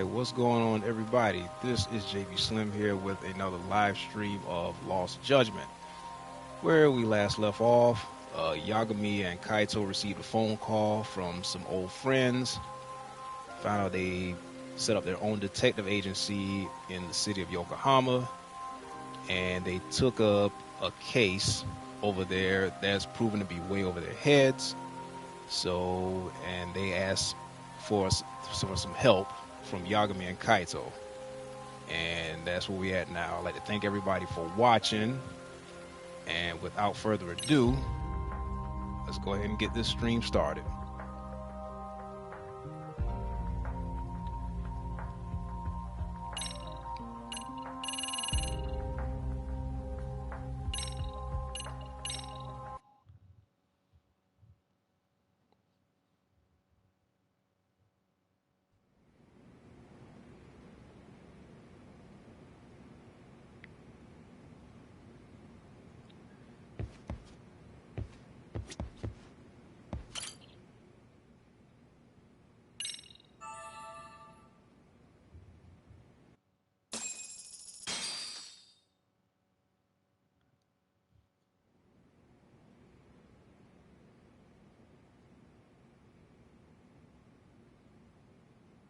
what's going on, everybody? This is JB Slim here with another live stream of Lost Judgment. Where we last left off, Yagami and Kaito received a phone call from some old friends. Found out they set up their own detective agency in the city of Yokohama, and they took up a case over there that's proven to be way over their heads. So, and they asked for some help from Yagami and Kaito. And that's where we're at now. I'd like to thank everybody for watching. And without further ado, let's go ahead and get this stream started.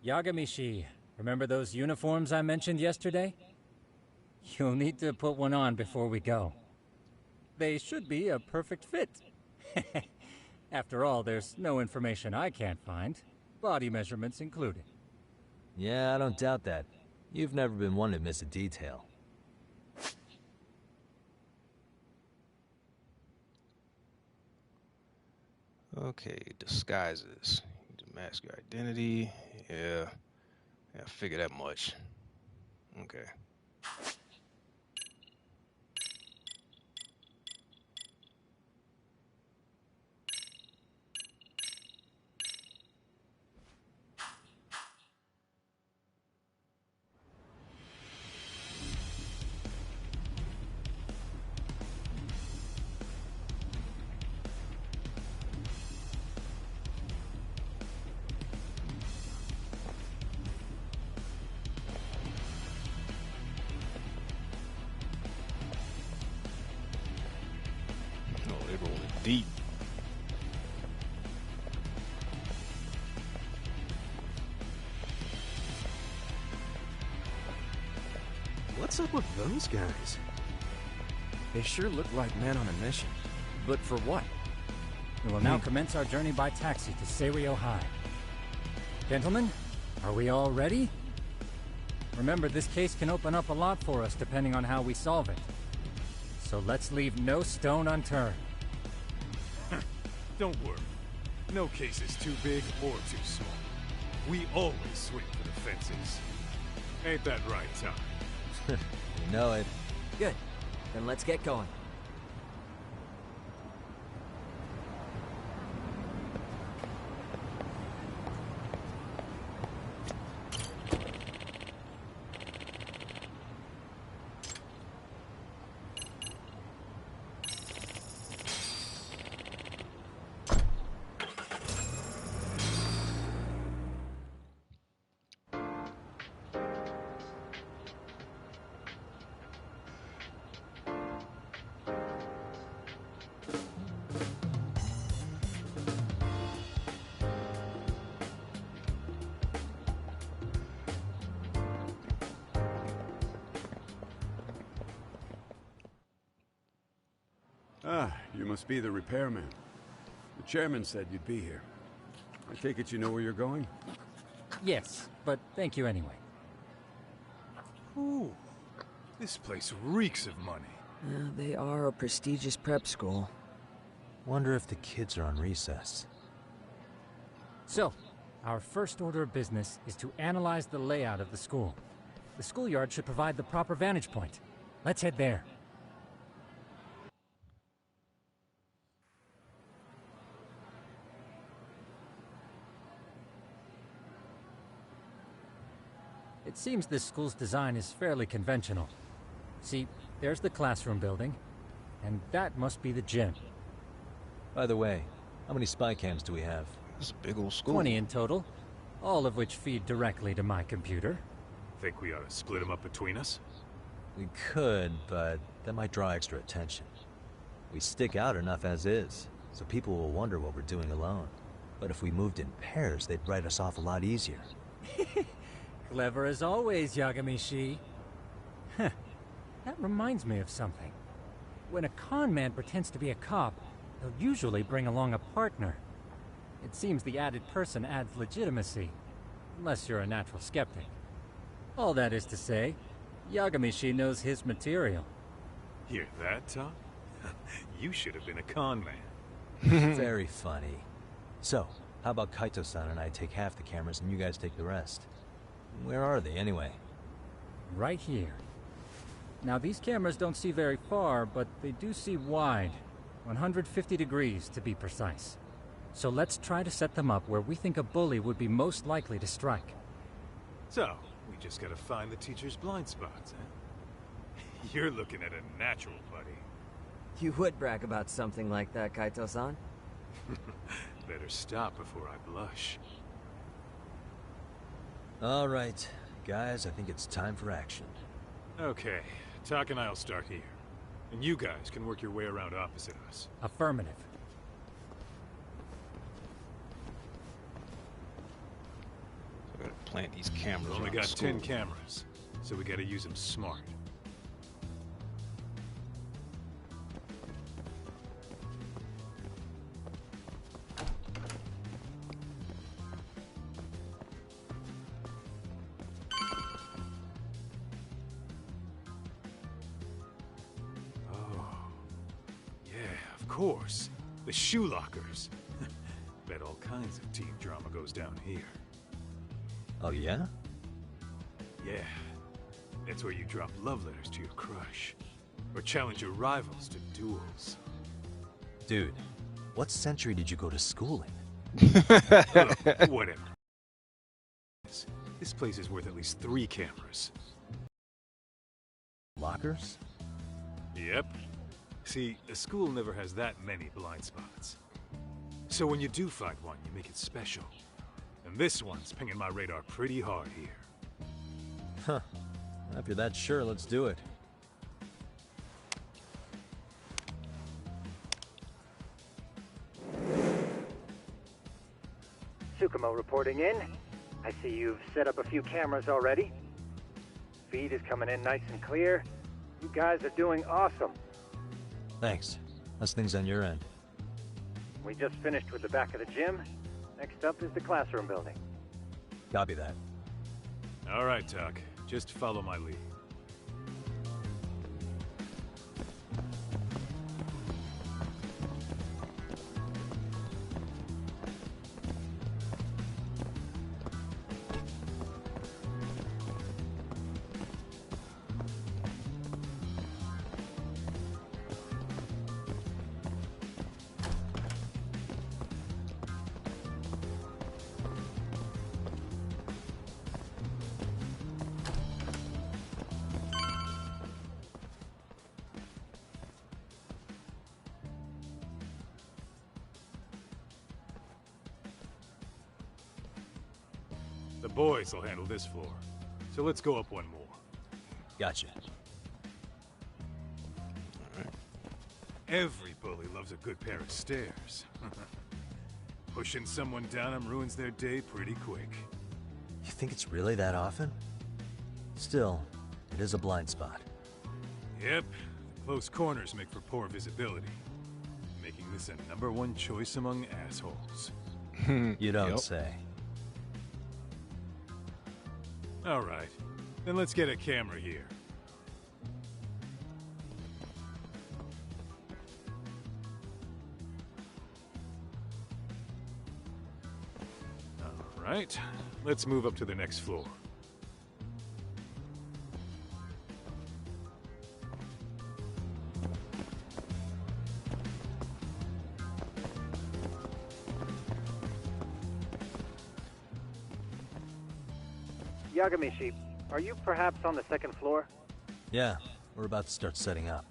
Yagami-shi, remember those uniforms I mentioned yesterday? You'll need to put one on before we go. They should be a perfect fit. After all, there's no information I can't find, body measurements included. Yeah, I don't doubt that. You've never been one to miss a detail. Okay, disguises. To mask your identity. Yeah, I figure that much. Okay. Deep. What's up with those guys? They sure look like men on a mission. But for what? We will now commence our journey by taxi to Seiryo High. Gentlemen, are we all ready? Remember, this case can open up a lot for us depending on how we solve it. So let's leave no stone unturned. Don't worry. No case is too big or too small. We always swing for the fences. Ain't that right, Tom? You know it. Good. Then let's get going. Ah, you must be the repairman. The chairman said you'd be here. I take it you know where you're going? Yes, but thank you anyway. Ooh, this place reeks of money. They are a prestigious prep school. Wonder if the kids are on recess. So, our first order of business is to analyze the layout of the school. The schoolyard should provide the proper vantage point. Let's head there. It seems this school's design is fairly conventional. See, there's the classroom building, and that must be the gym. By the way, how many spy cams do we have? It's a big old school. 20 in total. all of which feed directly to my computer. Think we ought to split them up between us? We could, but that might draw extra attention. We stick out enough as is, so people will wonder what we're doing alone. But if we moved in pairs, they'd write us off a lot easier. Clever as always, Yagami-shi. Huh. That reminds me of something. When a con man pretends to be a cop, they'll usually bring along a partner. It seems the added person adds legitimacy, unless you're a natural skeptic. All that is to say, Yagami-shi knows his material. Hear that, Tom? You should have been a con man. Very funny. So, how about Kaito-san and I take half the cameras and you guys take the rest? Where are they, anyway? Right here. Now, these cameras don't see very far, but they do see wide. 150 degrees, to be precise. So let's try to set them up where we think a bully would be most likely to strike. So, we just gotta find the teacher's blind spots, huh? You're looking at a natural, buddy. You would brag about something like that, Kaito-san. Better stop before I blush. All right, guys, I think it's time for action. Okay, Tak and I'll start here. And you guys can work your way around opposite us. Affirmative. So we gotta plant these cameras. We've only around got the school. 10 cameras, so we gotta use them smart. Of course. The shoe lockers. Bet all kinds of teen drama goes down here. Oh, yeah? Yeah. That's where you drop love letters to your crush. Or challenge your rivals to duels. Dude, what century did you go to school in? Look, whatever. This place is worth at least 3 cameras. Lockers? Yep. See, a school never has that many blind spots. So when you do find one, you make it special. And this one's pinging my radar pretty hard here. Huh. If you're that sure, let's do it. Tsukumo reporting in. I see you've set up a few cameras already. Feed is coming in nice and clear. You guys are doing awesome. Thanks. How's things on your end? We just finished with the back of the gym. Next up is the classroom building. Copy that. All right, Tak. Just follow my lead. The boys will handle this floor. So let's go up one more. Gotcha. Every bully loves a good pair of stairs. Pushing someone down them ruins their day pretty quick. You think it's really that often? Still, it is a blind spot. Yep, the close corners make for poor visibility. Making this a #1 choice among assholes. You don't Yep. say. All right, then let's get a camera here. All right, let's move up to the next floor. Yagami-shi, are you perhaps on the second floor? Yeah, we're about to start setting up.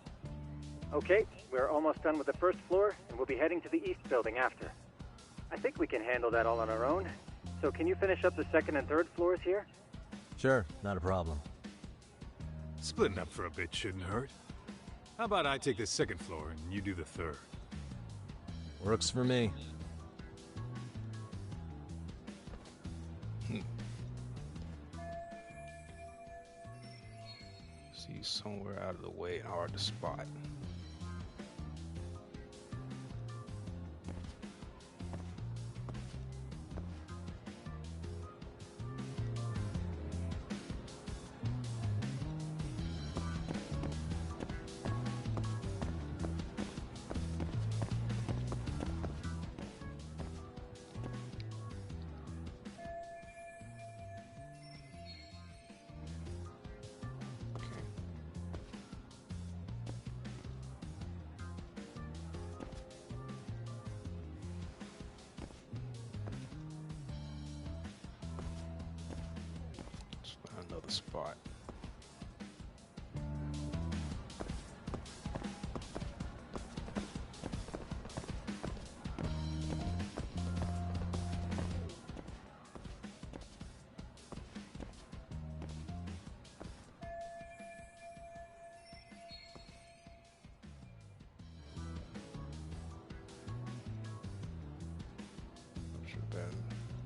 Okay, we're almost done with the first floor, and we'll be heading to the east building after. I think we can handle that all on our own. So can you finish up the second and third floors here? Sure, not a problem. Splitting up for a bit shouldn't hurt. How about I take the second floor and you do the third? Works for me. See, somewhere out of the way and hard to spot. Another spot.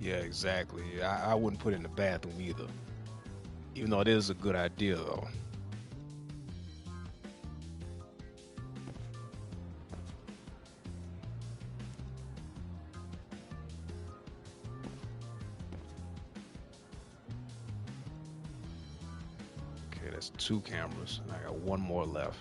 Yeah, exactly. I wouldn't put it in the bathroom either. Even though it is a good idea, though. Okay, that's 2 cameras, and I got 1 more left.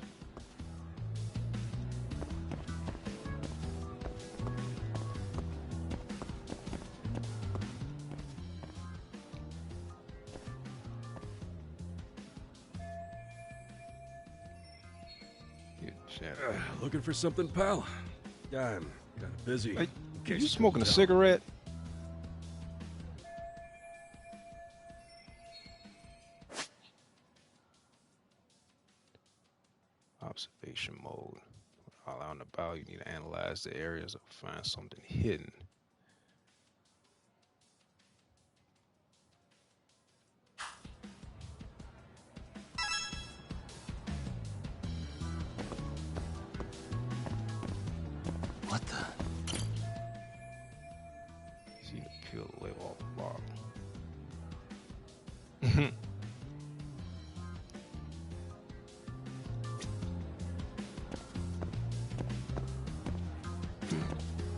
Looking for something, pal? Yeah, I'm kind of busy. Hey, you smoking a cigarette? Observation mode. While out and about, you need to analyze the areas or find something hidden. What the? See the peel away off the bottom.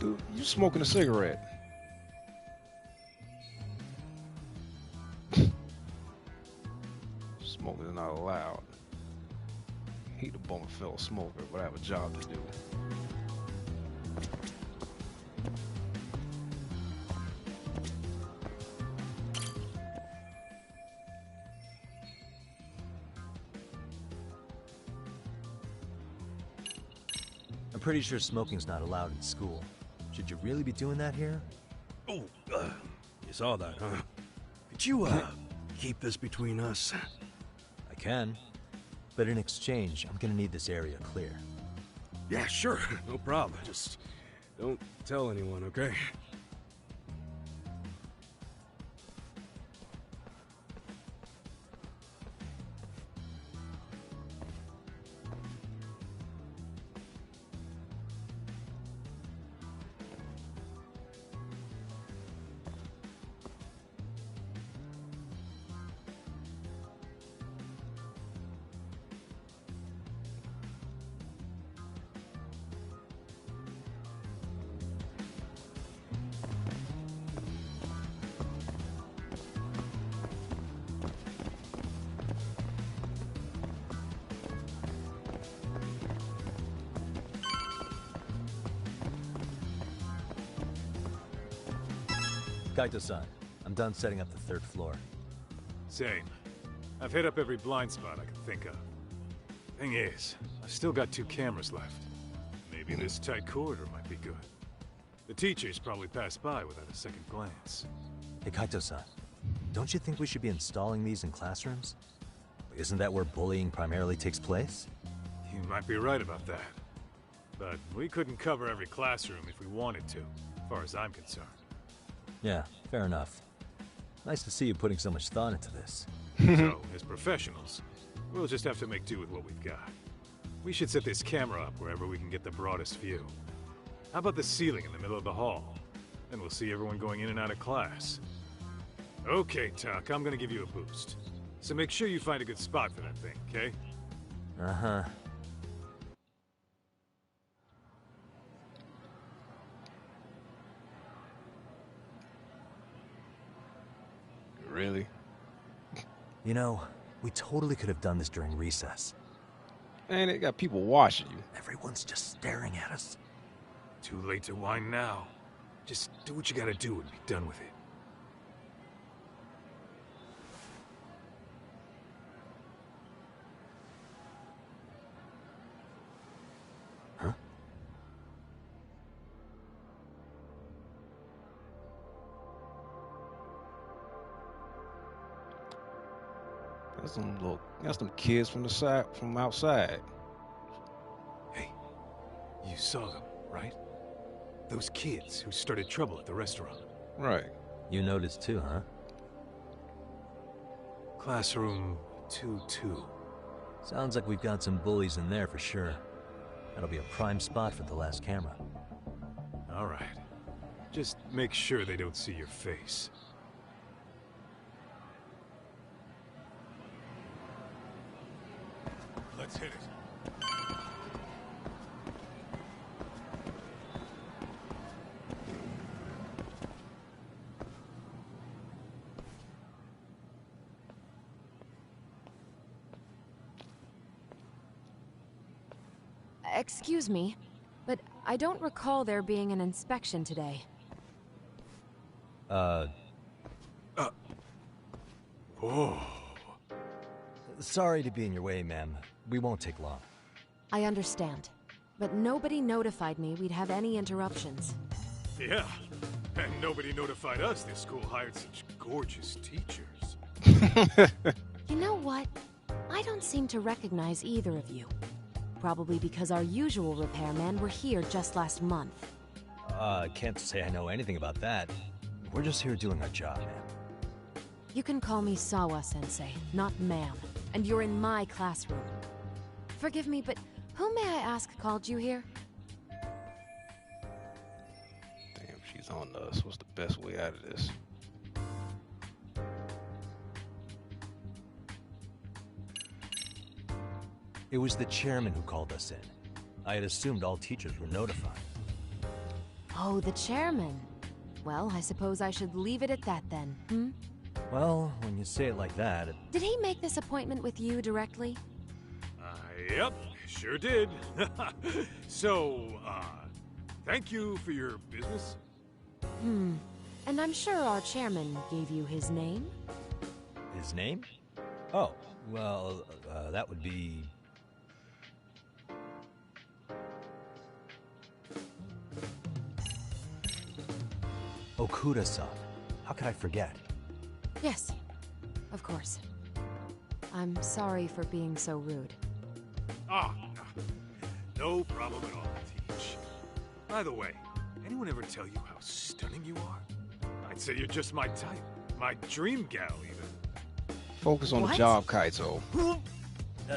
Dude, you smoking a cigarette? Smoking is not allowed. He the bum fellow smoker, but I have a job to do. I'm pretty sure smoking's not allowed in school. Should you really be doing that here? Oh, you saw that, huh? Could you, keep this between us? I can. But in exchange, I'm gonna need this area clear. Yeah, sure. No problem. Just don't tell anyone, okay? Kaito-san, I'm done setting up the 3rd floor. Same. I've hit up every blind spot I can think of. Thing is, I've still got 2 cameras left. Maybe this tight corridor might be good. The teachers probably passed by without a second glance. Hey, Kaito-san, don't you think we should be installing these in classrooms? Isn't that where bullying primarily takes place? You might be right about that. But we couldn't cover every classroom if we wanted to, as far as I'm concerned. Yeah, Fair enough. Nice to see you putting so much thought into this. So, as professionals, we'll just have to make do with what we've got. We should set this camera up wherever we can get the broadest view. How about the ceiling in the middle of the hall? Then we'll see everyone going in and out of class. Okay, Tuck, I'm gonna give you a boost. So make sure you find a good spot for that thing, okay? Uh-huh. Really? You know, we totally could have done this during recess. And it got people watching you. Everyone's just staring at us. Too late to whine now. Just do what you gotta do and be done with it. Huh? That's some kids from outside. Hey, you saw them, right? Those kids who started trouble at the restaurant. Right. You noticed too, huh? Classroom 2-2. Sounds like we've got some bullies in there for sure. That'll be a prime spot for the last camera. All right. Just make sure they don't see your face. Let's hit it. Excuse me, but I don't recall there being an inspection today. Oh. Sorry to be in your way, ma'am. We won't take long. I understand, but nobody notified me we'd have any interruptions. Yeah. And nobody notified us this school hired such gorgeous teachers. You know what? I don't seem to recognize either of you. Probably because our usual repairmen were here just last month. Can't say I know anything about that. We're just here doing our job, ma'am. You can call me Sawa-sensei, not ma'am, and you're in my classroom. Forgive me, but who may I ask called you here? Damn, she's on us. What's the best way out of this? It was the chairman who called us in. I had assumed all teachers were notified. Oh, the chairman. Well, I suppose I should leave it at that then, hmm? Well, when you say it like that... Did he make this appointment with you directly? Yep, sure did. So, thank you for your business. And I'm sure our chairman gave you his name? His name? Oh, well, that would be... Okuda-san. How could I forget? Yes, of course. I'm sorry for being so rude. No problem at all, Teach. By the way, anyone ever tell you how stunning you are? I'd say you're just my type. My dream gal, even. Focus on the job, Kaito.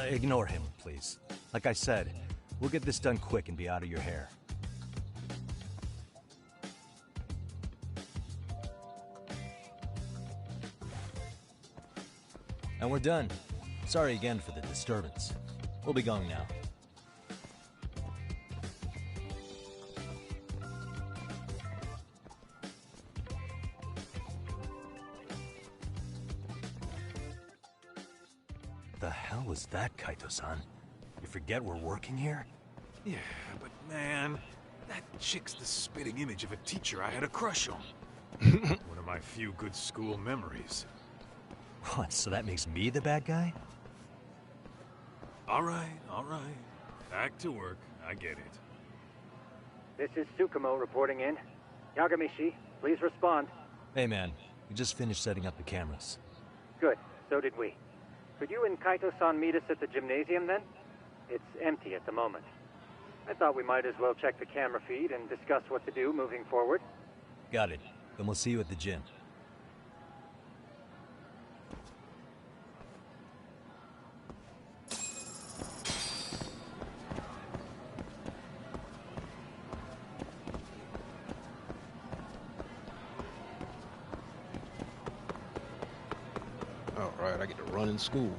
Ignore him, please. Like I said, we'll get this done quick and be out of your hair. And we're done. Sorry again for the disturbance. We'll be going now. The hell was that, Kaito-san? You forget we're working here? Yeah, but man, that chick's the spitting image of a teacher I had a crush on. One of my few good school memories. What, so that makes me the bad guy? All right. Back to work. I get it. This is Tsukumo reporting in. Yagami-shi, please respond. Hey man, we just finished setting up the cameras. Good, so did we. Could you and Kaito-san meet us at the gymnasium then? It's empty at the moment. I thought we might as well check the camera feed and discuss what to do moving forward. Got it. Then we'll see you at the gym. All right, I get to run in school.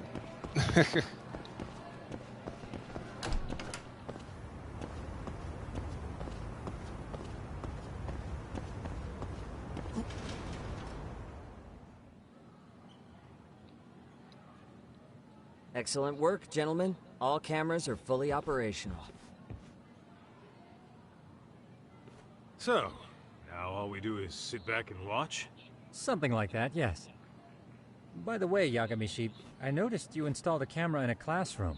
Excellent work, gentlemen. All cameras are fully operational. So, now all we do is sit back and watch? Something like that, yes. By the way, Yagamishi, I noticed you installed a camera in a classroom.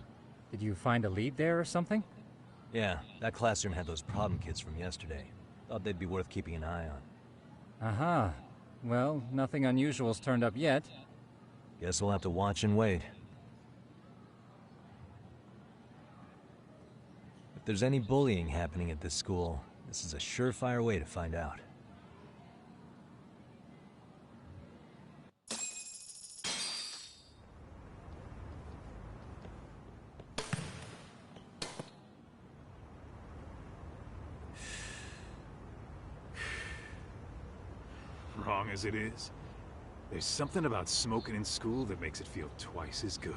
Did you find a lead there or something? Yeah, that classroom had those problem kids from yesterday. Thought they'd be worth keeping an eye on. Aha. Well, nothing unusual's turned up yet. Guess we'll have to watch and wait. If there's any bullying happening at this school, this is a surefire way to find out. Wrong as it is, there's something about smoking in school that makes it feel twice as good.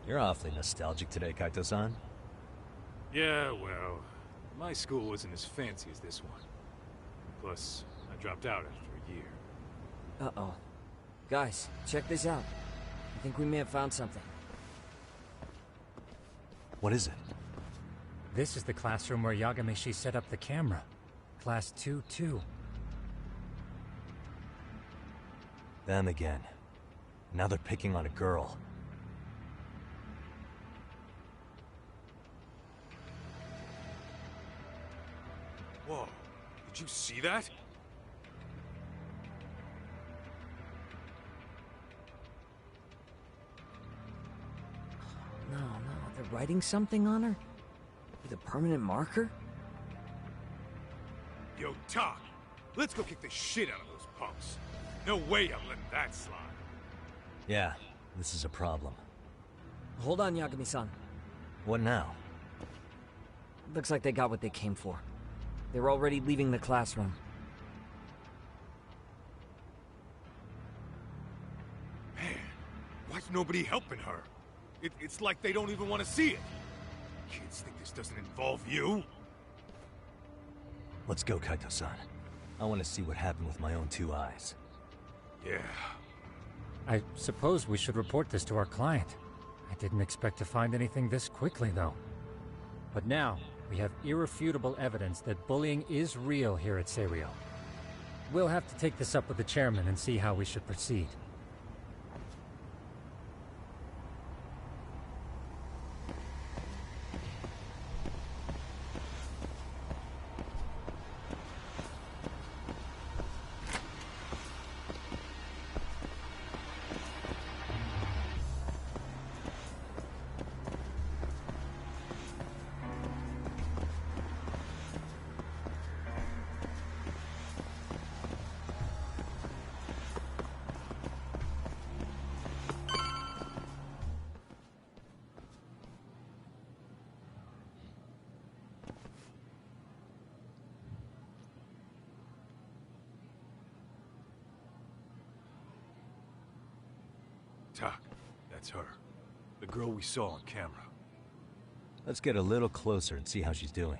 You're awfully nostalgic today, Kaito-san. Yeah, well, my school wasn't as fancy as this one. Plus, I dropped out after a year. Uh-oh. Guys, check this out. I think we may have found something. What is it? This is the classroom where Yagamishi set up the camera. Class 2-2. Them again. Now they're picking on a girl. Whoa, did you see that? No, they're writing something on her? With a permanent marker? Yo, Talk, let's go kick the shit out of those punks. No way I'm letting that slide. Yeah, this is a problem. Hold on, Yagami-san. What now? Looks like they got what they came for. They're already leaving the classroom. Man, why's nobody helping her? It's like they don't even want to see it. Kids think this doesn't involve you? Let's go, Kaito-san. I want to see what happened with my own two eyes. Yeah. I suppose we should report this to our client. I didn't expect to find anything this quickly, though. But now, we have irrefutable evidence that bullying is real here at Seiryo. We'll have to take this up with the chairman and see how we should proceed. Tak, that's her. The girl we saw on camera. Let's get a little closer and see how she's doing.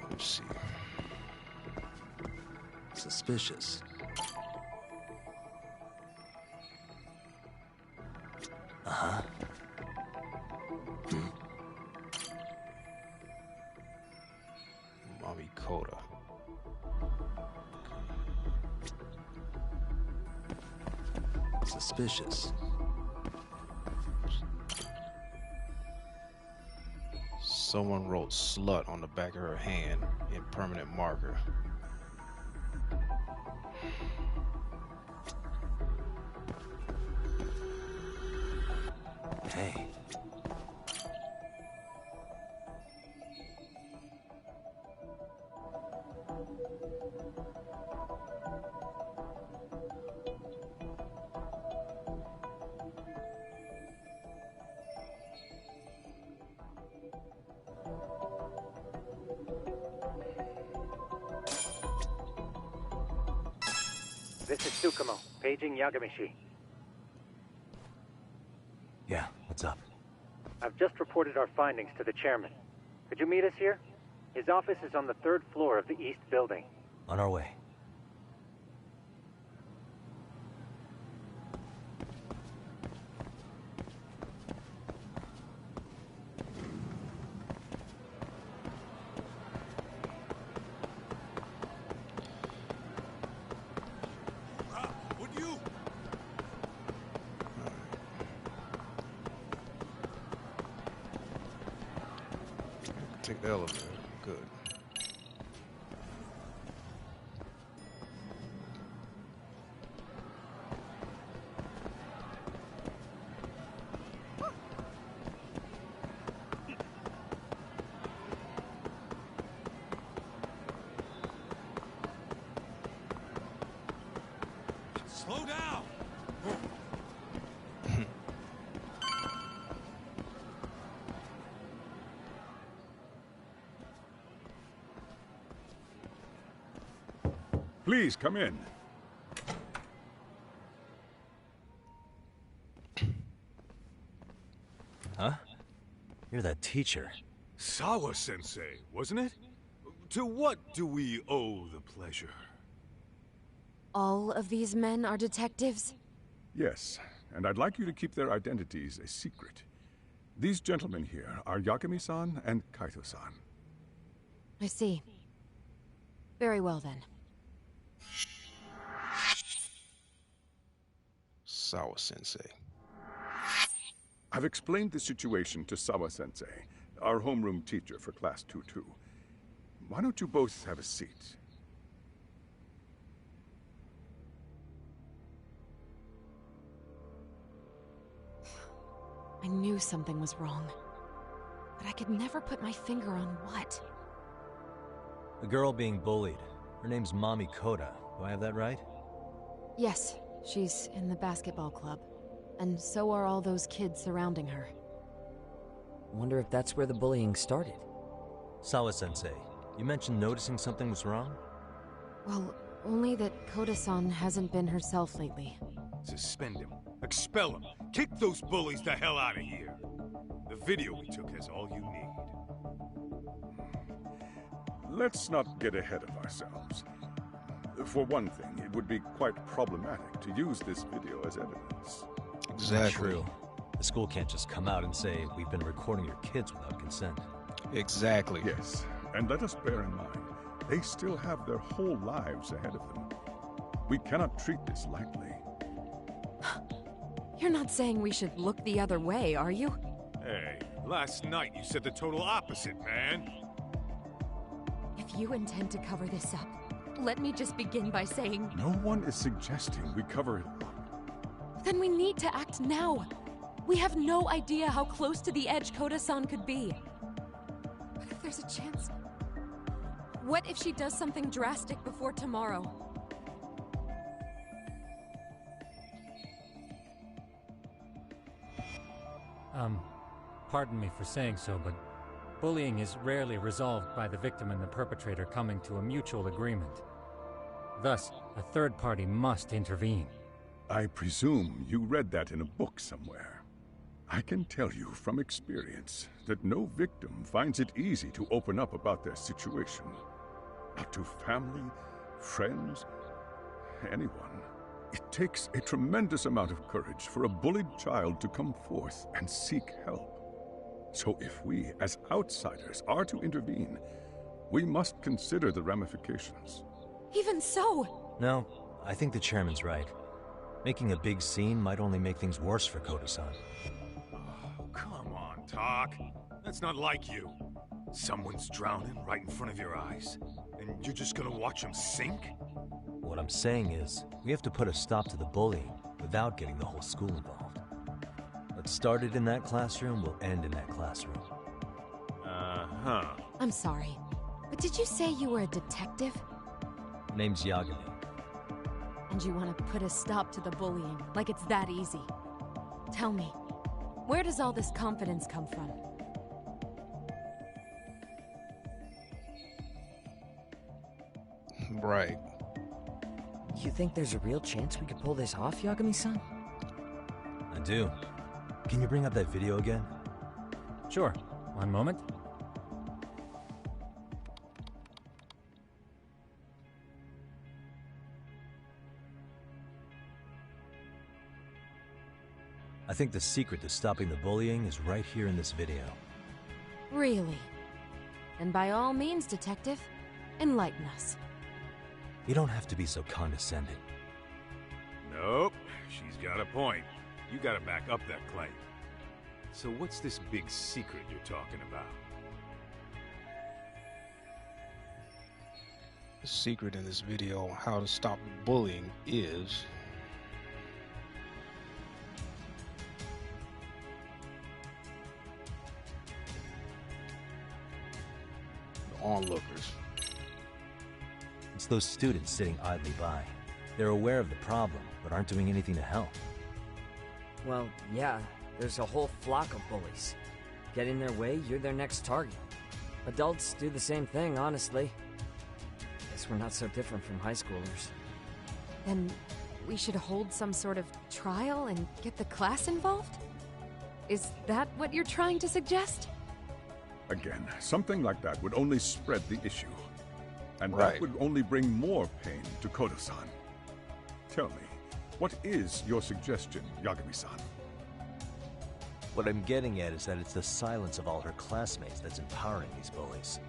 Let's see. Suspicious. Uh-huh. Mommy Coda. Suspicious. Someone wrote slut on the back of her hand in permanent marker. Hey. this is Tsukumo, paging Yagamishi. Yeah, what's up? I've just reported our findings to the chairman. Could you meet us here? His office is on the 3rd floor of the east building. On our way. Take the elevator. Good. Slow down! Please, come in. Huh? You're that teacher. Sawa-sensei, wasn't it? To what do we owe the pleasure? All of these men are detectives? Yes, and I'd like you to keep their identities a secret. These gentlemen here are Yagami-san and Kaito-san. I see. Very well then. Sawa-sensei. I've explained the situation to Sawa-sensei, our homeroom teacher for Class 2-2. Why don't you both have a seat? I knew something was wrong. But I could never put my finger on what. The girl being bullied. Her name's Mami Koda. Do I have that right? Yes, she's in the basketball club. And so are all those kids surrounding her. Wonder if that's where the bullying started. Sawa-sensei, you mentioned noticing something was wrong? Well, only that Koda-san hasn't been herself lately. Suspend him. Expel him. Kick those bullies the hell out of here. The video we took has all you need. Let's not get ahead of ourselves. For one thing, it would be quite problematic to use this video as evidence. Exactly. True. The school can't just come out and say, we've been recording your kids without consent. Exactly. Yes, and let us bear in mind, they still have their whole lives ahead of them. We cannot treat this lightly. You're not saying we should look the other way, are you? Hey, last night you said the total opposite, man. If you intend to cover this up, let me just begin by saying... No one is suggesting we cover it up. Then we need to act now. We have no idea how close to the edge Koda-san could be. What if there's a chance? What if she does something drastic before tomorrow? Pardon me for saying so, but bullying is rarely resolved by the victim and the perpetrator coming to a mutual agreement. Thus, a third party must intervene. I presume you read that in a book somewhere. I can tell you from experience that no victim finds it easy to open up about their situation. Not to family, friends, anyone. It takes a tremendous amount of courage for a bullied child to come forth and seek help. So if we, as outsiders, are to intervene, we must consider the ramifications. Even so! No, I think the chairman's right. Making a big scene might only make things worse for Koda-san. Oh, come on, Talk. That's not like you. Someone's drowning right in front of your eyes, and you're just gonna watch him sink? What I'm saying is, we have to put a stop to the bullying without getting the whole school involved. What started in that classroom will end in that classroom. Uh-huh. I'm sorry, but did you say you were a detective? Name's Yagami. And you want to put a stop to the bullying, like it's that easy. Tell me, where does all this confidence come from? Right. You think there's a real chance we could pull this off, Yagami-san? I do. Can you bring up that video again? Sure. One moment. I think the secret to stopping the bullying is right here in this video. Really? And by all means, Detective, enlighten us. You don't have to be so condescending. Nope, she's got a point. You gotta back up that claim. So what's this big secret you're talking about? The secret in this video on how to stop bullying is the onlookers. It's those students sitting idly by. They're aware of the problem, but aren't doing anything to help. Well, yeah, there's a whole flock of bullies. Get in their way, you're their next target. Adults do the same thing, honestly. Guess we're not so different from high schoolers. Then we should hold some sort of trial and get the class involved? Is that what you're trying to suggest? Again, something like that would only spread the issue. And Right. that would only bring more pain to Kodo-san. Tell me, what is your suggestion, Yagami-san? What I'm getting at is that it's the silence of all her classmates that's empowering these bullies.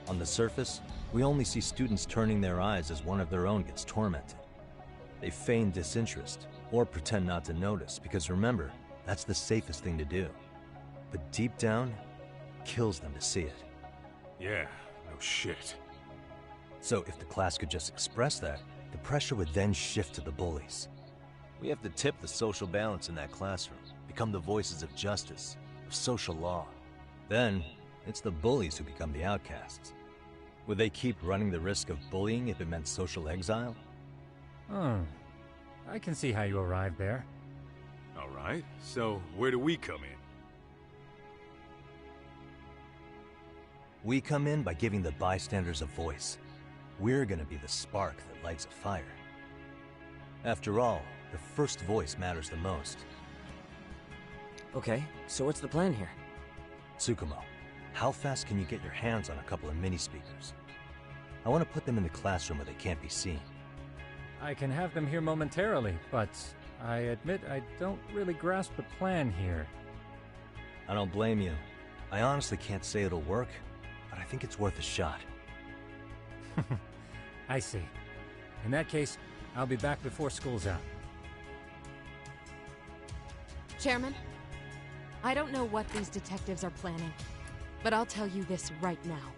On the surface, we only see students turning their eyes as one of their own gets tormented. They feign disinterest, or pretend not to notice, because remember, that's the safest thing to do. But deep down, it kills them to see it. Yeah, no shit. So if the class could just express that, the pressure would then shift to the bullies. We have to tip the social balance in that classroom, become the voices of justice, of social law. Then, it's the bullies who become the outcasts. Would they keep running the risk of bullying if it meant social exile? I can see how you arrived there. All right, so where do we come in? We come in by giving the bystanders a voice. We're gonna be the spark that lights a fire. After all, the first voice matters the most. Okay, so what's the plan here? Tsukumo, how fast can you get your hands on a couple of mini-speakers? I want to put them in the classroom where they can't be seen. I can have them here momentarily, but I admit I don't really grasp the plan here. I don't blame you. I honestly can't say it'll work, but I think it's worth a shot. I see. In that case, I'll be back before school's out. Chairman, I don't know what these detectives are planning, but I'll tell you this right now.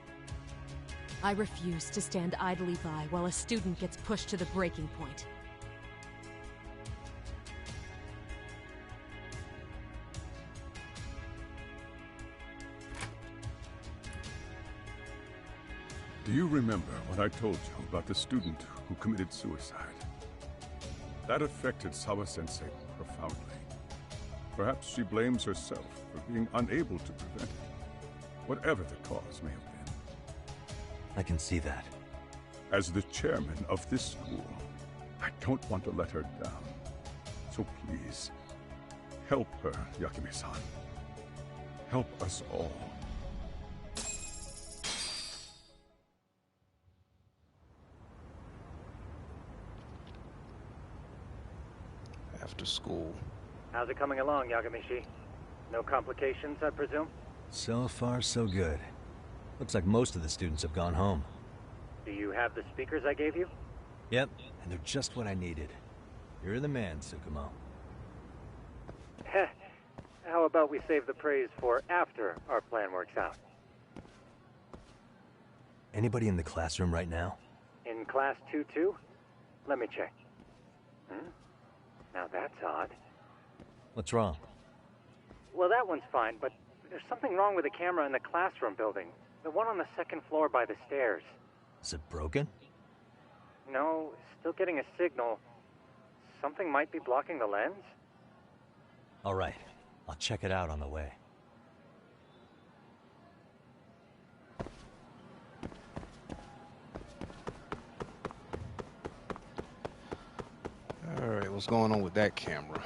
I refuse to stand idly by while a student gets pushed to the breaking point. Do you remember what I told you about the student who committed suicide? That affected Sawa-sensei profoundly. Perhaps she blames herself for being unable to prevent it, whatever the cause may have been. I can see that. As the chairman of this school, I don't want to let her down. So please, help her, Yagami-san. Help us all. After school. How's it coming along, Yagamishi? No complications, I presume? So far, so good. Looks like most of the students have gone home. Do you have the speakers I gave you? Yep, and they're just what I needed. You're the man, Tsukumo. Heh. How about we save the praise for after our plan works out? Anybody in the classroom right now? In class 2-2? Let me check. Now that's odd. What's wrong? Well, that one's fine, but there's something wrong with the camera in the classroom building. The one on the second floor by the stairs. Is it broken? No, still getting a signal. Something might be blocking the lens? All right, I'll check it out on the way. what's going on with that camera?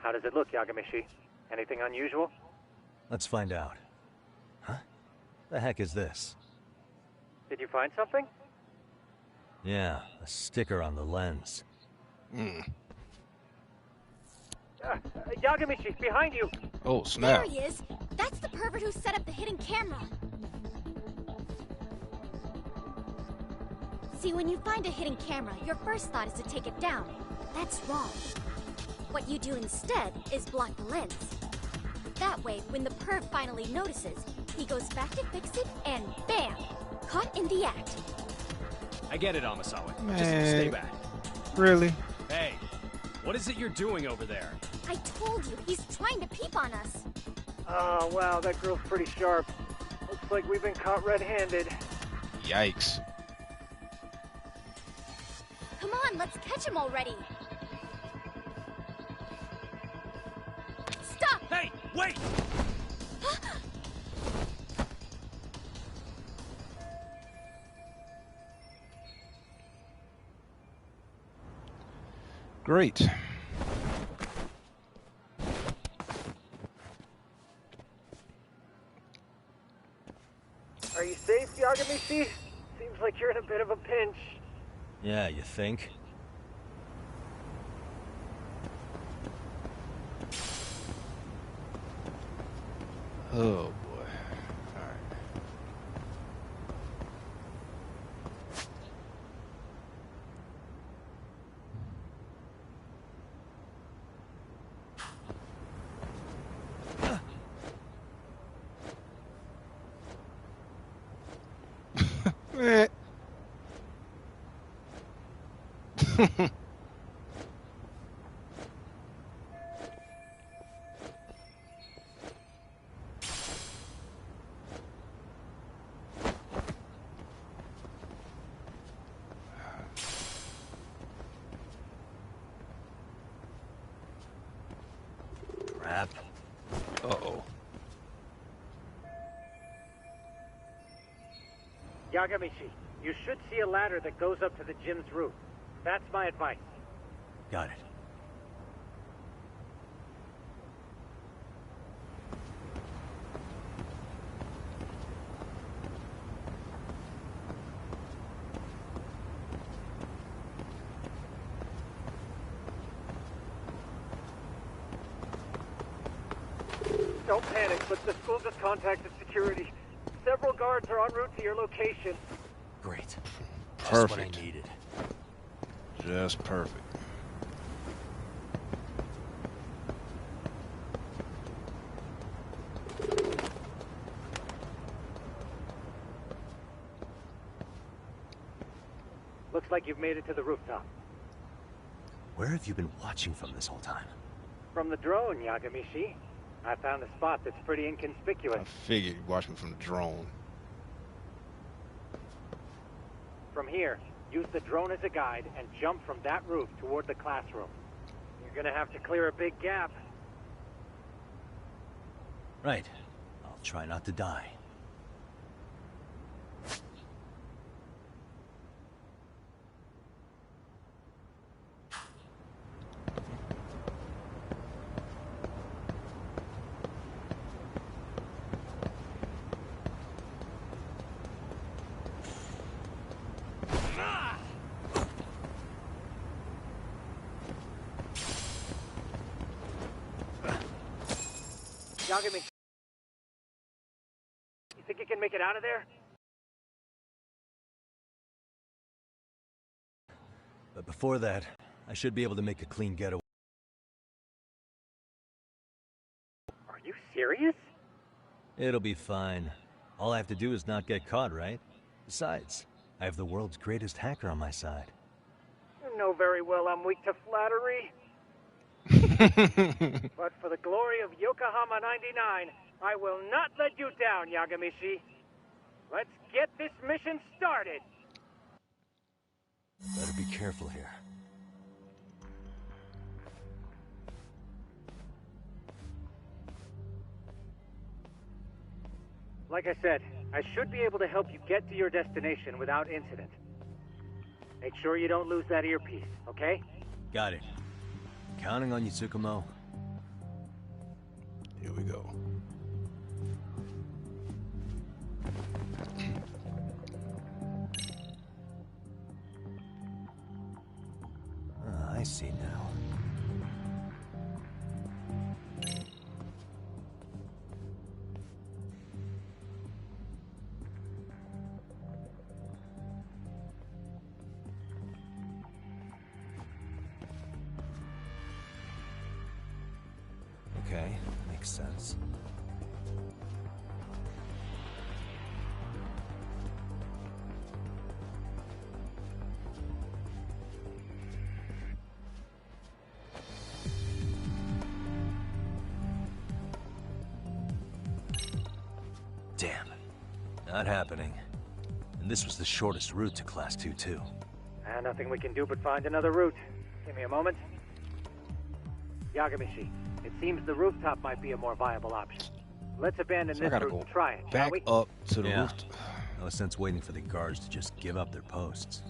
How does it look, Yagamishi? Anything unusual? Let's find out. Huh? The heck is this? Did you find something? Yeah, a sticker on the lens. Yagamishi, behind you! Oh, snap. There he is! That's the pervert who set up the hidden camera! See, when you find a hidden camera, your first thought is to take it down. That's wrong. What you do instead is block the lens. That way, when the perv finally notices, he goes back to fix it, and bam! Caught in the act. I get it, Amasawa. Man. Just stay back. Really? Hey, what is it you're doing over there? I told you, he's trying to peep on us. Oh, wow, that girl's pretty sharp. Looks like we've been caught red-handed. Yikes. Come on, let's catch him already. Stop! Hey, wait! Great. Are you safe, Yagamishi? Seems like you're in a bit of a pinch. Yeah, you think? Oh, boy. Alright. Eh. Crap. Uh-oh. Yagamishi, you should see a ladder that goes up to the gym's roof. That's my advice. Got it. Don't panic, but the school just contacted security. Several guards are en route to your location. Great. Just Perfect. what I needed. Just perfect. Looks like you've made it to the rooftop. Where have you been watching from this whole time? From the drone, Yagamishi. I found a spot that's pretty I inconspicuous. figured you watched me from the drone. From here, use the drone as a guide and jump from that roof toward the classroom. You're gonna have to clear a big gap. Right. I'll try not to die. Yagami, you think you can make it out of there? But before that, I should be able to make a clean getaway. Are you serious? It'll be fine. All I have to do is not get caught, right? Besides, I have the world's greatest hacker on my side. You know very well I'm weak to flattery. But for the glory of Yokohama 99, I will not let you down, Yagamishi. Let's get this mission started. Better be careful here. Like I said, I should be able to help you get to your destination without incident. Make sure you don't lose that earpiece, okay? Got it. Counting on you, Tsukumo. Here we go. I see now. Okay, makes sense. Damn. Not happening. And this was the shortest route to Class 2 too. Nothing we can do but find another route. Give me a moment. Yagamishi, it seems the rooftop might be a more viable option. Let's abandon So this I gotta route go and try it, shall back we? up to the Yeah. roof. No sense waiting for the guards to just give up their posts.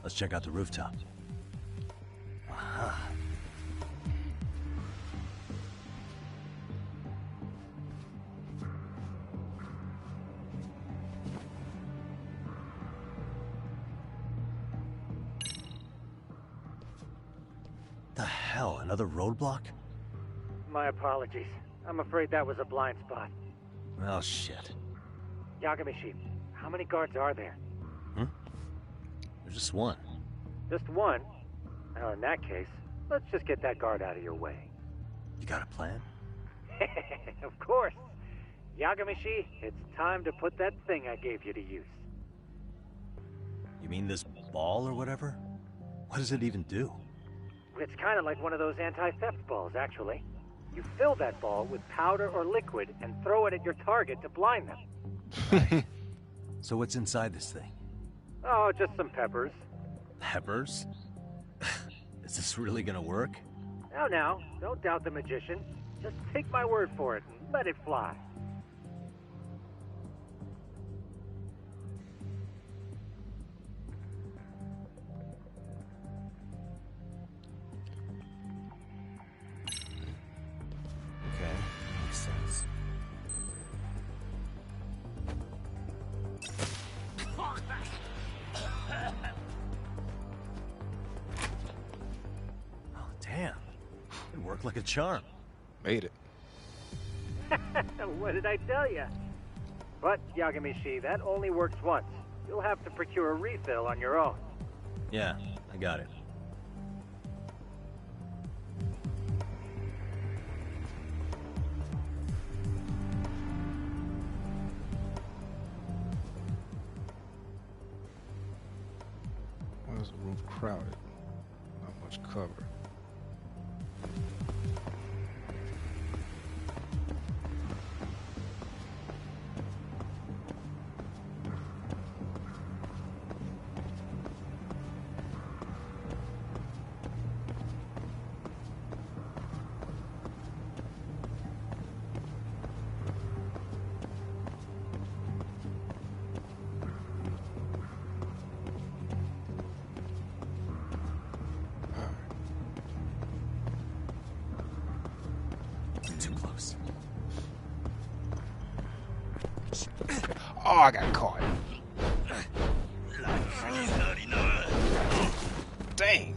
Let's check out the rooftop. Aha. The hell, another roadblock? My apologies. I'm afraid that was a blind spot. Well, shit. Yagamishi, how many guards are there? There's just one. Just one? Well, in that case, let's just get that guard out of your way. You got a plan? Of course. Yagamishi, it's time to put that thing I gave you to use. You mean this ball or whatever? What does it even do? It's kind of like one of those anti-theft balls, actually. You fill that ball with powder or liquid and throw it at your target to blind them. So what's inside this thing? Oh, just some peppers. Peppers? Is this really gonna work? Now, don't doubt the magician. Just take my word for it and let it fly. Okay, makes sense. Oh, damn. It worked like a charm. Made it. What did I tell you? But, Yagamishi, that only works once. You'll have to procure a refill on your own. Yeah, I got it. Why is the roof crowded? Not much cover. Too close. Oh, I got caught. Dang.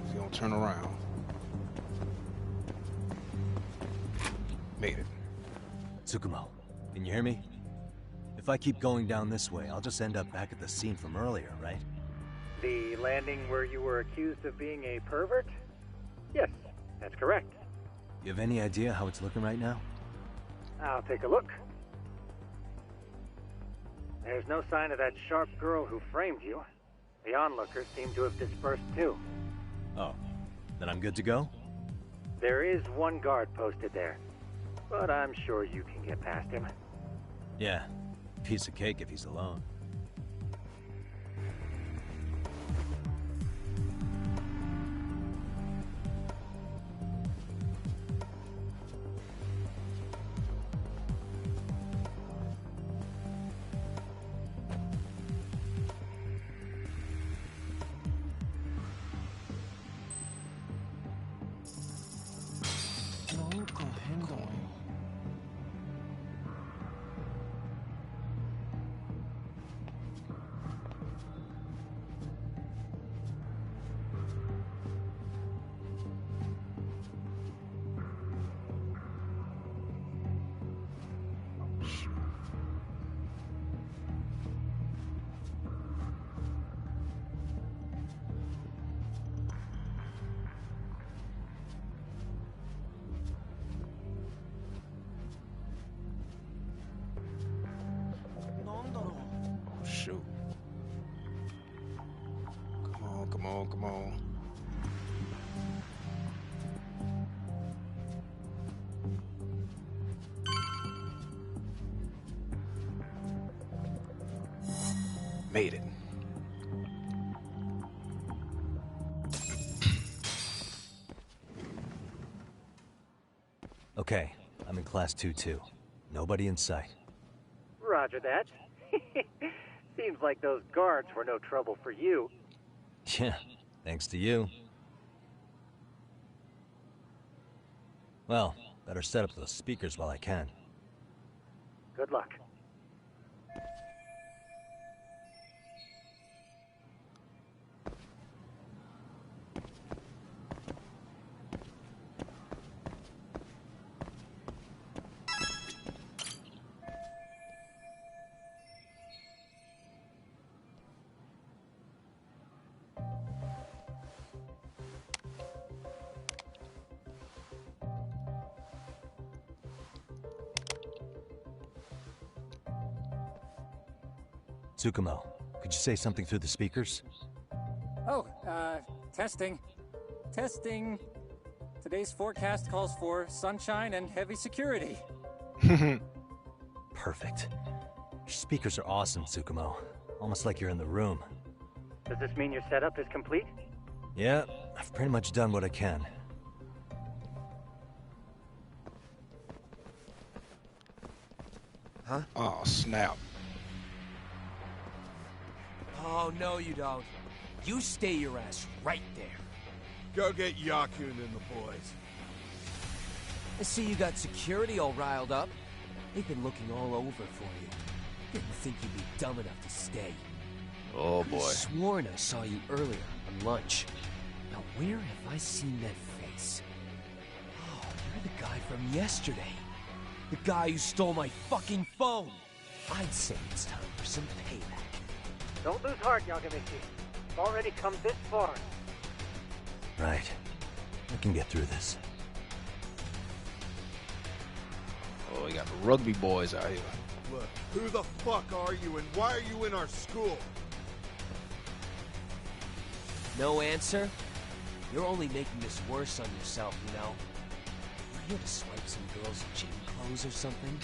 If you don't turn around. Made it. Tsukumo, can you hear me? If I keep going down this way, I'll just end up back at the scene from earlier, right? The landing where you were accused of being a pervert? Yes, that's correct. You have any idea how it's looking right now? I'll take a look. There's no sign of that sharp girl who framed you. The onlookers seem to have dispersed too. Oh, then I'm good to go? There is one guard posted there, but I'm sure you can get past him. Yeah, piece of cake if he's alone. Shoot. Come on, come on. Made it. Okay, I'm in class 2-2. Nobody in sight. Roger that. Seems like those guards were no trouble for you. Yeah, thanks to you. Well, better set up those speakers while I can. Good luck. Tsukumo, could you say something through the speakers? Oh, testing. Testing. Today's forecast calls for sunshine and heavy security. Perfect. Your speakers are awesome, Tsukumo. Almost like you're in the room. Does this mean your setup is complete? Yeah, I've pretty much done what I can. Huh? Oh, snap. Oh, no you don't. You stay your ass right there. Go get Yakun and the boys. I see you got security all riled up. They've been looking all over for you. Didn't think you'd be dumb enough to stay. Oh, Could've boy. Sworn I saw you earlier on lunch. Now where have I seen that face? Oh, you're the guy from yesterday. The guy who stole my fucking phone. I'd say it's time for some payback. Don't lose heart, Yagamichi. It's already come this far. Right. I can get through this. Oh, you got the rugby boys out here. Look, who the fuck are you and why are you in our school? No answer? You're only making this worse on yourself, you know? You're here to swipe some girls' gym clothes or something?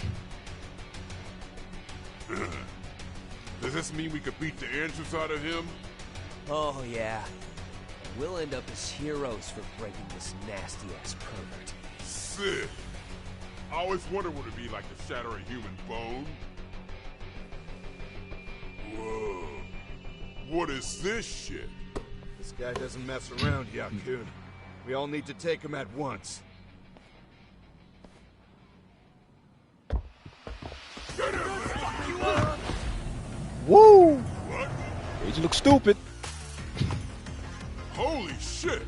Does this mean we could beat the answers out of him? Oh, yeah. We'll end up as heroes for breaking this nasty-ass pervert. Sick. I always wondered what it'd be like to shatter a human bone. Whoa. What is this shit? This guy doesn't mess around, Yakun. We all need to take him at once. Woo! What? Made you look stupid. Holy shit!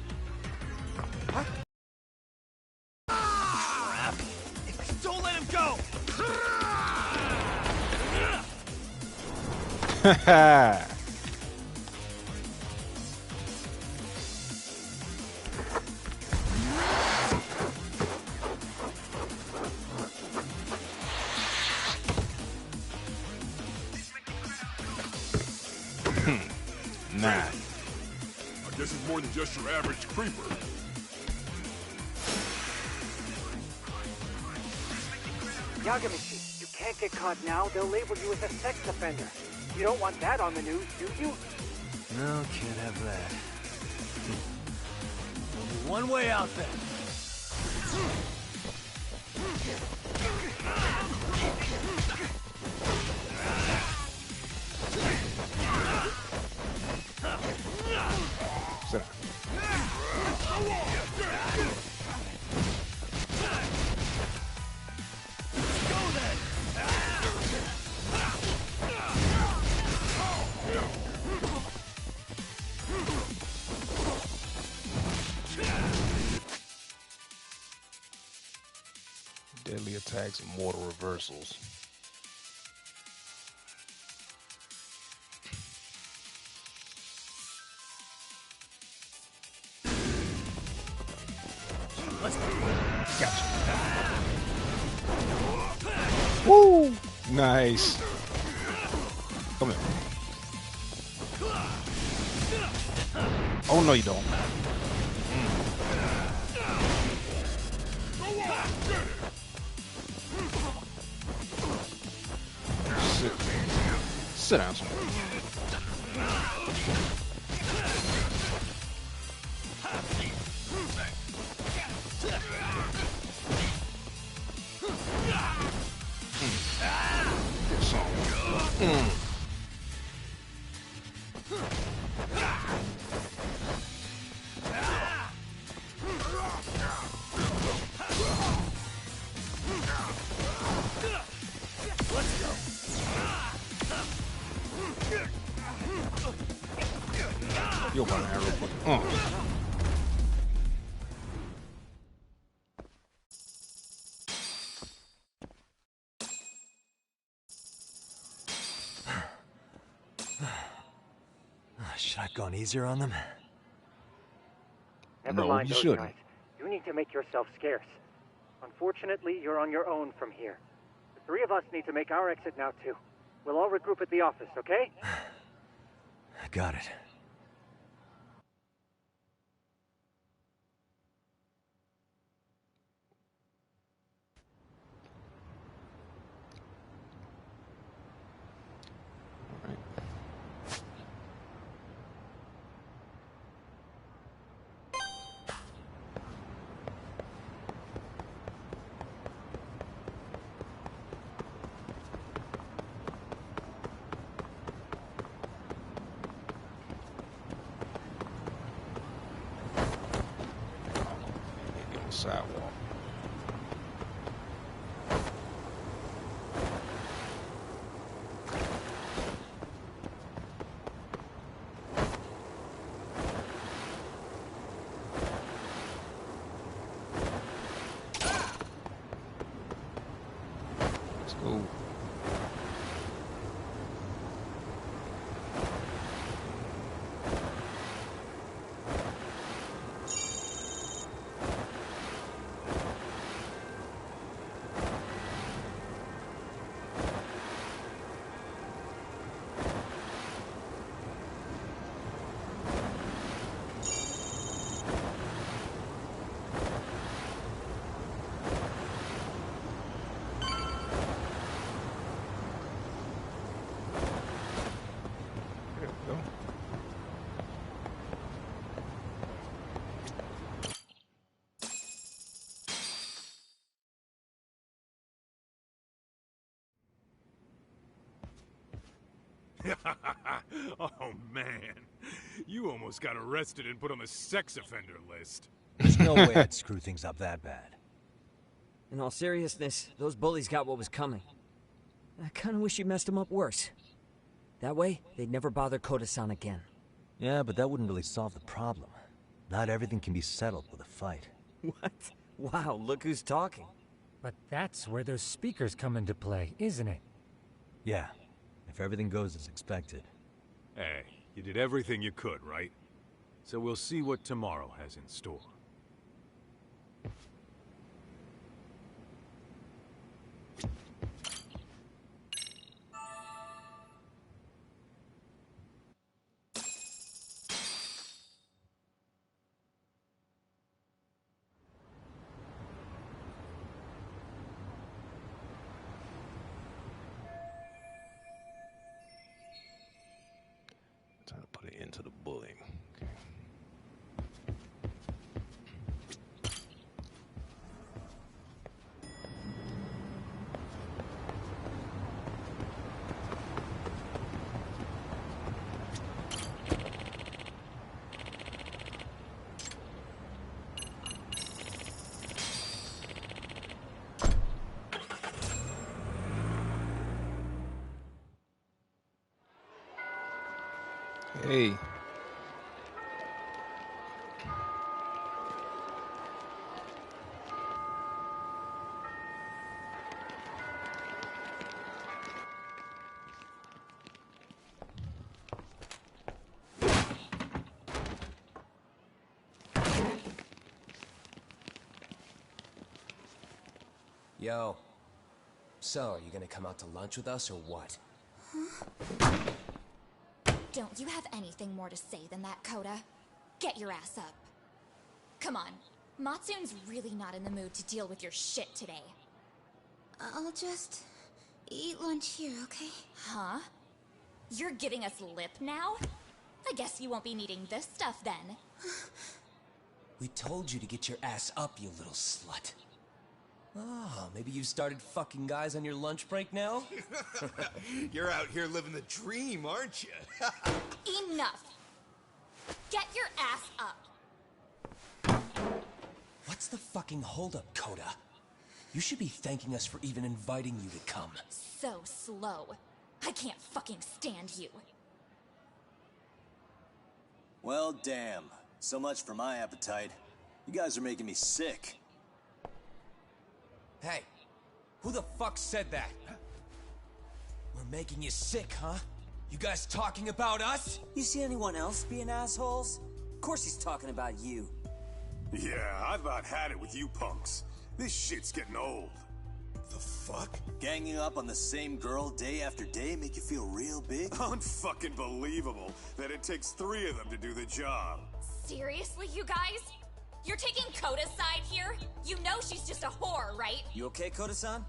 Don't let him go! Nah. I guess it's more than just your average creeper. Yagami, you can't get caught now. They'll label you as a sex offender. You don't want that on the news, do you? No, can't have that. Only one way out then. Sit down. Deadly attacks and mortal reversals. Let's go. Gotcha. Woo! Nice. Come here. Oh no, you don't. Sit down somewhere. Get some. You'll run that real quick. Should I have gone easier on them? Never No, mind you those shouldn't. guys. You need to make yourself scarce. Unfortunately, you're on your own from here. The three of us need to make our exit now, too. We'll all regroup at the office, okay? Got it. Sidewalk. Let's go. There we go. Oh, man. You almost got arrested and put on the sex offender list. There's no way I'd screw things up that bad. In all seriousness, those bullies got what was coming. I kinda wish you messed them up worse. That way, they'd never bother Koda-san again. Yeah, but that wouldn't really solve the problem. Not everything can be settled with a fight. What? Wow, look who's talking. But that's where those speakers come into play, isn't it? Yeah, if everything goes as expected. Hey, you did everything you could, right? So we'll see what tomorrow has in store. into the bullying. Hey. Yo. So, are you gonna come out to lunch with us or what? Don't you have anything more to say than that, Coda? Get your ass up. Come on. Matsune's really not in the mood to deal with your shit today. I'll just eat lunch here, okay? Huh? You're giving us lip now? I guess you won't be needing this stuff then. We told you to get your ass up, you little slut. Oh, maybe you've started fucking guys on your lunch break now? You're out here living the dream, aren't you? Enough! Get your ass up! What's the fucking holdup, Coda? You should be thanking us for even inviting you to come. So slow. I can't fucking stand you. Well, damn. So much for my appetite. You guys are making me sick. Hey, who the fuck said that? We're making you sick, huh? You guys talking about us? You see anyone else being assholes? Of course he's talking about you. Yeah, I've about had it with you punks. This shit's getting old. The fuck? Ganging up on the same girl day after day make you feel real big? Unfucking believable that it takes 3 of them to do the job. Seriously, you guys? You're taking Coda's side here? You know she's just a whore, right? You okay, Koda-san?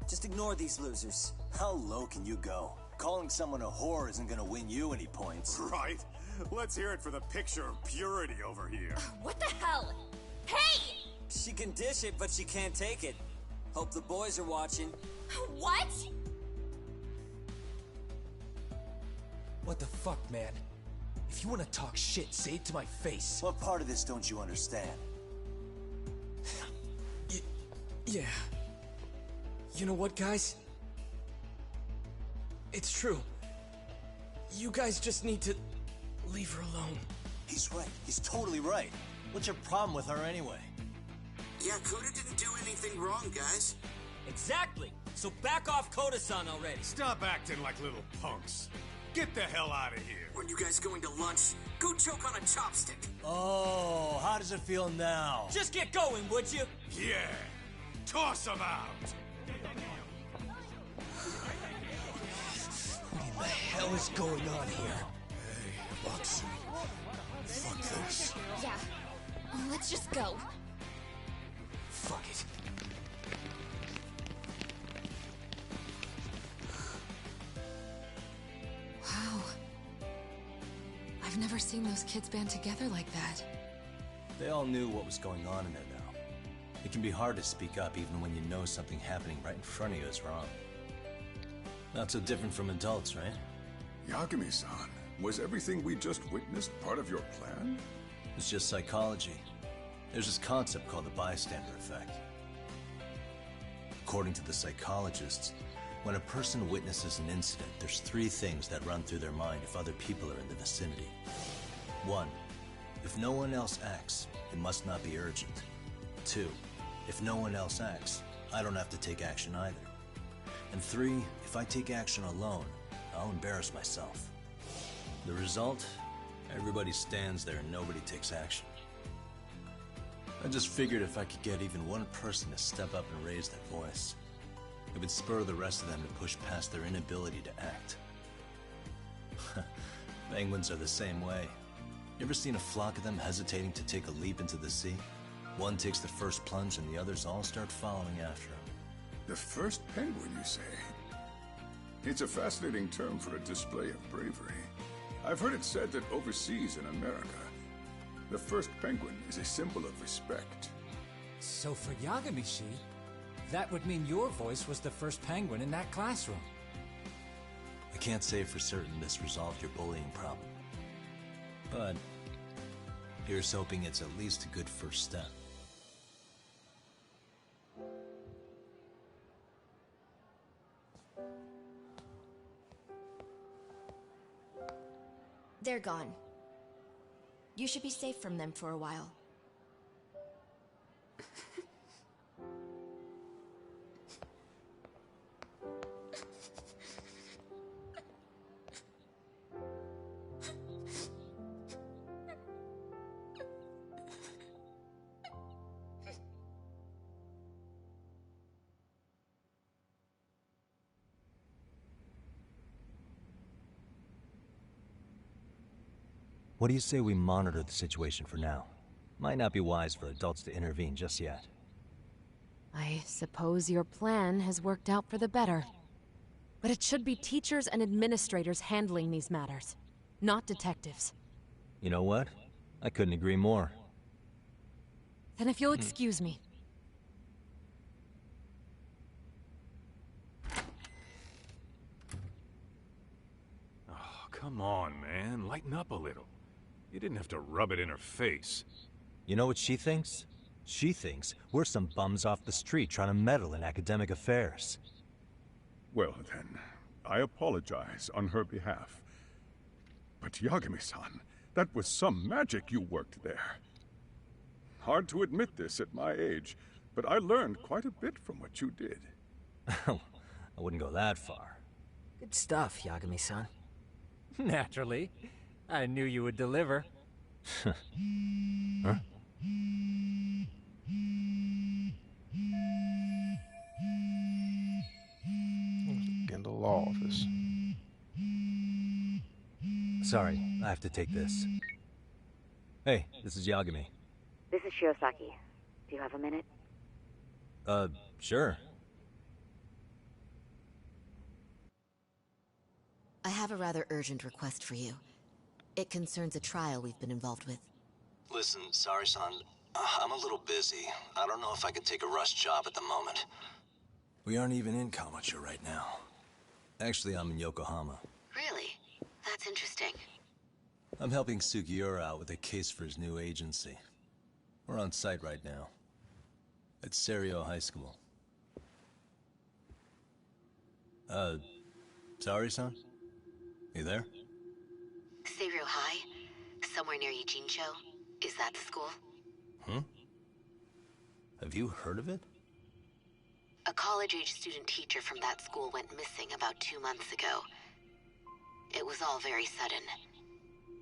Just ignore these losers. How low can you go? Calling someone a whore isn't gonna win you any points. Right? Let's hear it for the picture of purity over here. What the hell? Hey! She can dish it, but she can't take it. Hope the boys are watching. What? What the fuck, man? If you want to talk shit, say it to my face. What part of this don't you understand? Yeah. You know what, guys? It's true. You guys just need to leave her alone. He's right. He's totally right. What's your problem with her anyway? Yeah, Coda didn't do anything wrong, guys. Exactly. So back off Koda-san already. Stop acting like little punks. Get the hell out of here. When you guys going to lunch, go choke on a chopstick. Oh, how does it feel now? Just get going, would you? Yeah. Toss them out. What in the hell is going on here? Hey, Matsu. Fuck this. Yeah. Let's just go. Fuck it. Wow. I've never seen those kids band together like that. They all knew what was going on in there now. It can be hard to speak up even when you know something happening right in front of you is wrong. Not so different from adults, right? Yagami-san, was everything we just witnessed part of your plan? It's just psychology. There's this concept called the bystander effect. According to the psychologists, when a person witnesses an incident, there's 3 things that run through their mind if other people are in the vicinity. 1. If no one else acts, it must not be urgent. 2. If no one else acts, I don't have to take action either. And 3. If I take action alone, I'll embarrass myself. The result? Everybody stands there and nobody takes action. I just figured if I could get even one person to step up and raise their voice, it would spur the rest of them to push past their inability to act. Penguins are the same way. You ever seen a flock of them hesitating to take a leap into the sea? One takes the first plunge and the others all start following after him. The first penguin, you say? It's a fascinating term for a display of bravery. I've heard it said that overseas in America, the first penguin is a symbol of respect. So for Yagami-shi, that would mean your voice was the first penguin in that classroom. I can't say for certain this resolved your bullying problem. But here's hoping it's at least a good first step. They're gone. You should be safe from them for a while. What do you say we monitor the situation for now? Might not be wise for adults to intervene just yet. I suppose your plan has worked out for the better. But it should be teachers and administrators handling these matters, not detectives. You know what? I couldn't agree more. Then if you'll excuse me. Oh, come on, man. Lighten up a little. You didn't have to rub it in her face. You know what she thinks? She thinks we're some bums off the street trying to meddle in academic affairs. Well then, I apologize on her behalf. But Yagami-san, that was some magic you worked there. Hard to admit this at my age, but I learned quite a bit from what you did. I wouldn't go that far. Good stuff, Yagami-san. Naturally. I knew you would deliver. Huh? In the law office. Sorry, I have to take this. Hey, this is Yagami. This is Shiosaki. Do you have a minute? Sure. I have a rather urgent request for you. It concerns a trial we've been involved with. Listen, Sari-san, I'm a little busy. I don't know if I can take a rush job at the moment. We aren't even in Kamucha right now. Actually, I'm in Yokohama. Really? That's interesting. I'm helping Sugiura out with a case for his new agency. We're on site right now. At Seiryo High School. Sari-san? You there? Seiryo High? Somewhere near Ijincho? Is that the school? Have you heard of it? A college-age student teacher from that school went missing about 2 months ago. It was all very sudden.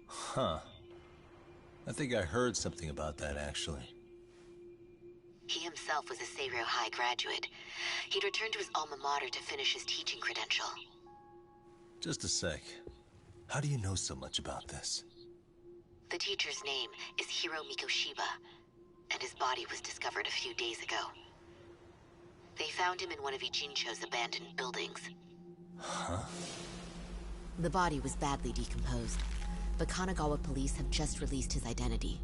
Huh. I think I heard something about that, actually. He himself was a Seiryo High graduate. He'd returned to his alma mater to finish his teaching credential. Just a sec. How do you know so much about this? The teacher's name is Hiro Mikoshiba, and his body was discovered a few days ago. They found him in one of Ijincho's abandoned buildings. Huh? The body was badly decomposed, but Kanagawa police have just released his identity.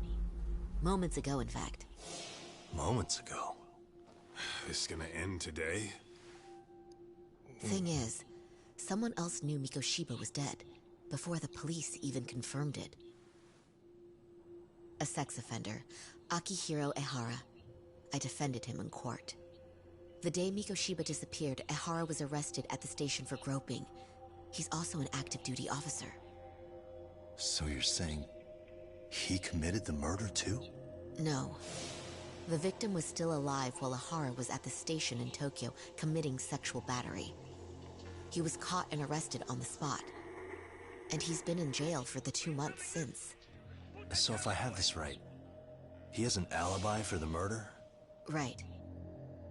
Moments ago, in fact. Moments ago? This is gonna end today? Thing is, someone else knew Mikoshiba was dead, before the police even confirmed it. A sex offender, Akihiro Ehara. I defended him in court. The day Mikoshiba disappeared, Ehara was arrested at the station for groping. He's also an active duty officer. So you're saying he committed the murder too? No. The victim was still alive while Ehara was at the station in Tokyo committing sexual battery. He was caught and arrested on the spot. And he's been in jail for the 2 months since. So if I have this right, he has an alibi for the murder? Right.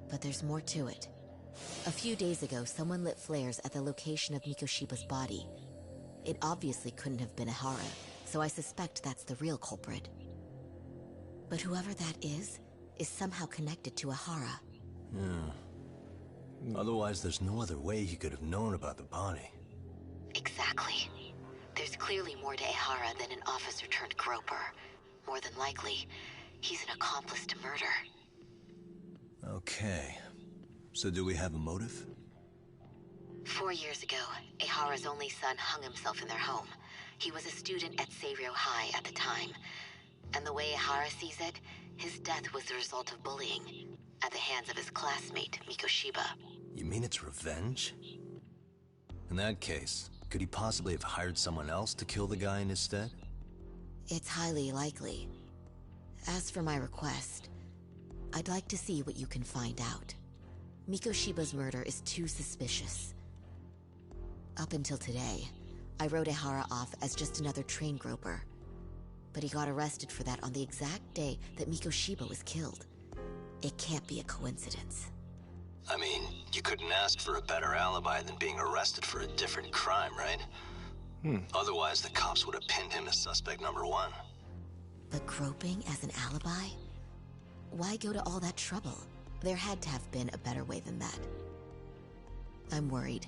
But there's more to it. A few days ago, someone lit flares at the location of Mikoshiba's body. It obviously couldn't have been Ehara, so I suspect that's the real culprit. But whoever that is somehow connected to Ehara. Otherwise, there's no other way he could have known about the body. Exactly. There's clearly more to Ehara than an officer turned groper. More than likely, he's an accomplice to murder. Okay. So do we have a motive? 4 years ago, Ehara's only son hung himself in their home. He was a student at Seiryou High at the time. And the way Ehara sees it, his death was the result of bullying at the hands of his classmate, Mikoshiba. You mean it's revenge? In that case, could he possibly have hired someone else to kill the guy in his stead? It's highly likely. As for my request, I'd like to see what you can find out. Mikoshiba's murder is too suspicious. Up until today, I wrote Ehara off as just another train groper. But he got arrested for that on the exact day that Mikoshiba was killed. It can't be a coincidence. I mean, you couldn't ask for a better alibi than being arrested for a different crime, right? Otherwise, the cops would have pinned him as suspect number 1. But groping as an alibi? Why go to all that trouble? There had to have been a better way than that. I'm worried.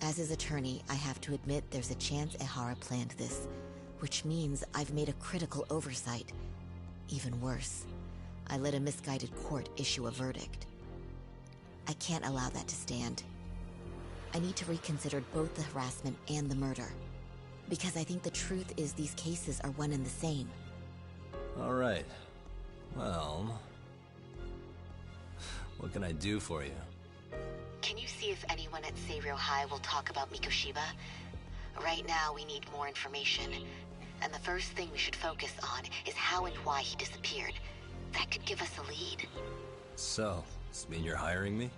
As his attorney, I have to admit there's a chance Ehara planned this, which means I've made a critical oversight. Even worse, I let a misguided court issue a verdict. I can't allow that to stand. I need to reconsider both the harassment and the murder. Because I think the truth is these cases are one and the same. All right. Well, what can I do for you? Can you see if anyone at Seiryou High will talk about Mikoshiba? Right now, we need more information. And the first thing we should focus on is how and why he disappeared. That could give us a lead. So, does this mean you're hiring me?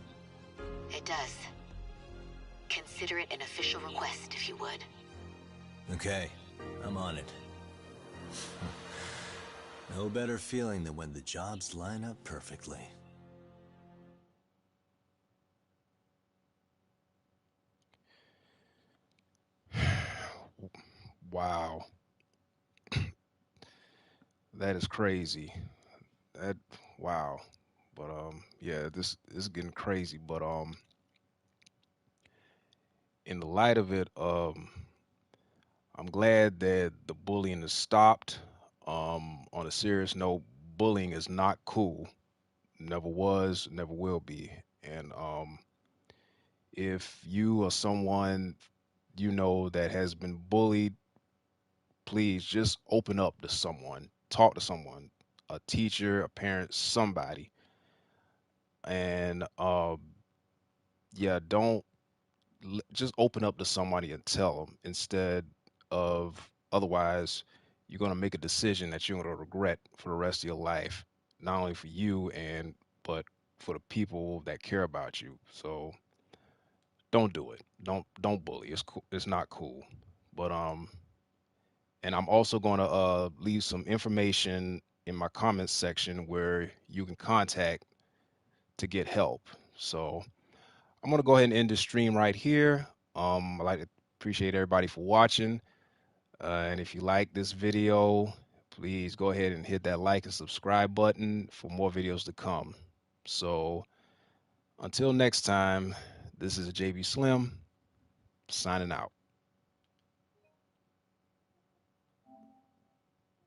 It does. Consider it an official request, if you would. Okay, I'm on it. No better feeling than when the jobs line up perfectly. Wow. That is crazy. Wow. But yeah, this is getting crazy, but in the light of it, I'm glad that the bullying is stopped. On a serious note, bullying is not cool. Never was, never will be. And if you or someone you know that has been bullied, please just open up to someone, talk to someone, a teacher, a parent, somebody. And yeah, don't just open up to somebody and tell them instead of otherwise you're going to make a decision that you're going to regret for the rest of your life, not only for you but for the people that care about you. So don't do it. Don't bully. It's cool. It's not cool. But and I'm also going to leave some information in my comments section where you can contact to get help. So I'm going to go ahead and end the stream right here. I'd like to appreciate everybody for watching. And if you like this video, please go ahead and hit that like and subscribe button for more videos to come. So until next time, this is JB Slim signing out.